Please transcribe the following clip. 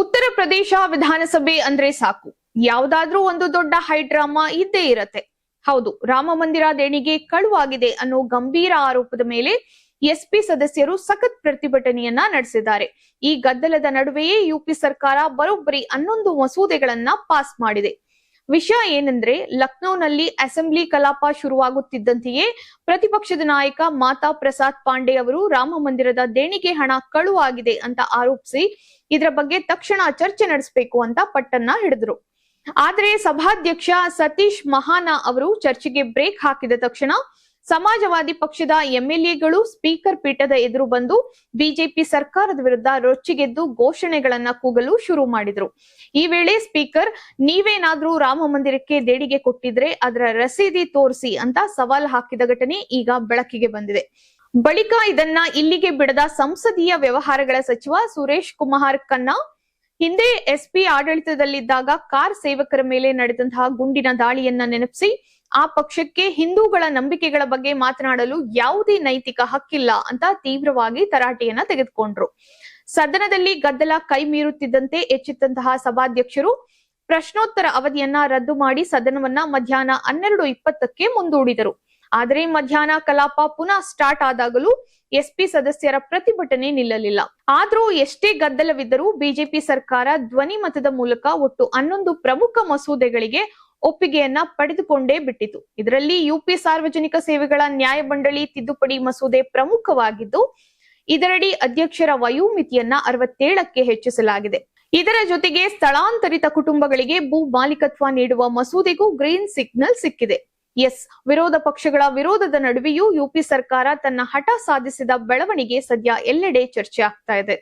ಉತ್ತರ ಪ್ರದೇಶ ವಿಧಾನಸಭೆ ಅಂದ್ರೆ ಸಾಕು, ಯಾವ್ದಾದ್ರೂ ಒಂದು ದೊಡ್ಡ ಹೈ ಡ್ರಾಮಾ ಇದ್ದೇ ಇರತ್ತೆ. ಹೌದು, ರಾಮ ಮಂದಿರ ದೇಣಿಗೆ ಕಳುವಾಗಿದೆ ಅನ್ನೋ ಗಂಭೀರ ಆರೋಪದ ಮೇಲೆ ಎಸ್ಪಿ ಸದಸ್ಯರು ಸಖತ್ ಪ್ರತಿಭಟನೆಯನ್ನ ನಡೆಸಿದ್ದಾರೆ. ಈ ಗದ್ದಲದ ನಡುವೆಯೇ ಯುಪಿ ಸರ್ಕಾರ ಬರೋಬ್ಬರಿ 11 ಮಸೂದೆಗಳನ್ನ ಪಾಸ್ ಮಾಡಿದೆ. ವಿಷಯ ಏನಂದ್ರೆ, ಲಕ್ನೋನಲ್ಲಿ ಅಸೆಂಬ್ಲಿ ಕಲಾಪ ಶುರುವಾಗುತ್ತಿದ್ದಂತೆಯೇ ಪ್ರತಿಪಕ್ಷದ ನಾಯಕ ಮಾತಾ ಪ್ರಸಾದ್ ಪಾಂಡೆ ಅವರು ರಾಮ ಮಂದಿರದ ದೇಣಿಗೆ ಹಣ ಕಳುವಾಗಿದೆ ಅಂತ ಆರೋಪಿಸಿ ಇದರ ಬಗ್ಗೆ ತಕ್ಷಣ ಚರ್ಚೆ ನಡೆಸಬೇಕು ಅಂತ ಪಟ್ಟನ್ನ ಹಿಡಿದ್ರು. ಆದ್ರೆ ಸಭಾಧ್ಯಕ್ಷ ಸತೀಶ್ ಮಹಾನಾ ಅವರು ಚರ್ಚೆಗೆ ಬ್ರೇಕ್ ಹಾಕಿದ ತಕ್ಷಣ ಸಮಾಜವಾದಿ ಪಕ್ಷದ ಎಂಎಲ್ಎಗಳು ಸ್ಪೀಕರ್ ಪೀಠದ ಎದುರು ಬಂದು ಬಿಜೆಪಿ ಸರ್ಕಾರದ ವಿರುದ್ಧ ರೊಚ್ಚಿಗೆದ್ದು ಘೋಷಣೆಗಳನ್ನ ಕೂಗಲು ಶುರು ಮಾಡಿದ್ರು. ಈ ವೇಳೆ ಸ್ಪೀಕರ್, ನೀವೇನಾದ್ರೂ ರಾಮ ಮಂದಿರಕ್ಕೆ ದೇಣಿಗೆ ಕೊಟ್ಟಿದ್ರೆ ಅದರ ರಸೀದಿ ತೋರಿಸಿ ಅಂತ ಸವಾಲ್ ಹಾಕಿದ ಘಟನೆ ಈಗ ಬೆಳಕಿಗೆ ಬಂದಿದೆ. ಬಳಿಕ ಇದನ್ನ ಇಲ್ಲಿಗೆ ಬಿಡದ ಸಂಸದೀಯ ವ್ಯವಹಾರಗಳ ಸಚಿವ ಸುರೇಶ್ ಕುಮಾರ್ ಖನ್ನಾ, ಹಿಂದೆ ಎಸ್ಪಿ ಆಡಳಿತದಲ್ಲಿದ್ದಾಗ ಕಾರ್ ಸೇವಕರ ಮೇಲೆ ನಡೆದಂತಹ ಗುಂಡಿನ ದಾಳಿಯನ್ನ ನೆನಪಿಸಿ ಆ ಪಕ್ಷಕ್ಕೆ ಹಿಂದೂಗಳ ನಂಬಿಕೆಗಳ ಬಗ್ಗೆ ಮಾತನಾಡಲು ಯಾವುದೇ ನೈತಿಕ ಹಕ್ಕಿಲ್ಲ ಅಂತ ತೀವ್ರವಾಗಿ ತರಾಟೆಯನ್ನ ತೆಗೆದುಕೊಂಡ್ರು. ಸದನದಲ್ಲಿ ಗದ್ದಲ ಕೈ ಮೀರುತ್ತಿದ್ದಂತೆ ಎಚ್ಚೆತ್ತಂತಹ ಸಭಾಧ್ಯಕ್ಷರು ಪ್ರಶ್ನೋತ್ತರ ಅವಧಿಯನ್ನ ರದ್ದು ಮಾಡಿ ಸದನವನ್ನ ಮಧ್ಯಾಹ್ನ 12:20ಕ್ಕೆ ಮುಂದೂಡಿದರು. ಆದರೆ ಮಧ್ಯಾಹ್ನ ಕಲಾಪ ಪುನಃ ಸ್ಟಾರ್ಟ್ ಆದಾಗಲೂ ಎಸ್ಪಿ ಸದಸ್ಯರ ಪ್ರತಿಭಟನೆ ನಿಲ್ಲಲಿಲ್ಲ. ಆದ್ರೂ ಎಷ್ಟೇ ಗದ್ದಲವಿದ್ದರೂ ಬಿಜೆಪಿ ಸರ್ಕಾರ ಧ್ವನಿ ಮತದ ಮೂಲಕ ಒಟ್ಟು 11 ಪ್ರಮುಖ ಮಸೂದೆಗಳಿಗೆ ಒಪ್ಪಿಗೆಯನ್ನ ಪಡೆದುಕೊಂಡೇ ಬಿಟ್ಟಿತು. ಇದರಲ್ಲಿ ಯುಪಿ ಸಾರ್ವಜನಿಕ ಸೇವೆಗಳ ನ್ಯಾಯ ಮಂಡಳಿ ತಿದ್ದುಪಡಿ ಮಸೂದೆ ಪ್ರಮುಖವಾಗಿದ್ದು, ಇದರಡಿ ಅಧ್ಯಕ್ಷರ ವಯೋಮಿತಿಯನ್ನ 67ಕ್ಕೆ ಹೆಚ್ಚಿಸಲಾಗಿದೆ. ಇದರ ಜೊತೆಗೆ ಸ್ಥಳಾಂತರಿತ ಕುಟುಂಬಗಳಿಗೆ ಭೂ ಮಾಲೀಕತ್ವ ನೀಡುವ ಮಸೂದೆಗೂ ಗ್ರೀನ್ ಸಿಗ್ನಲ್ ಸಿಕ್ಕಿದೆ. ವಿರೋಧ ಪಕ್ಷಗಳ ವಿರೋಧದ ನಡುವೆಯೂ ಯುಪಿ ಸರ್ಕಾರ ತನ್ನ ಹಠ ಸಾಧಿಸಿದ ಬೆಳವಣಿಗೆ ಸದ್ಯ ಎಲ್ಲೆಡೆ ಚರ್ಚೆ ಆಗ್ತಾ ಇದೆ.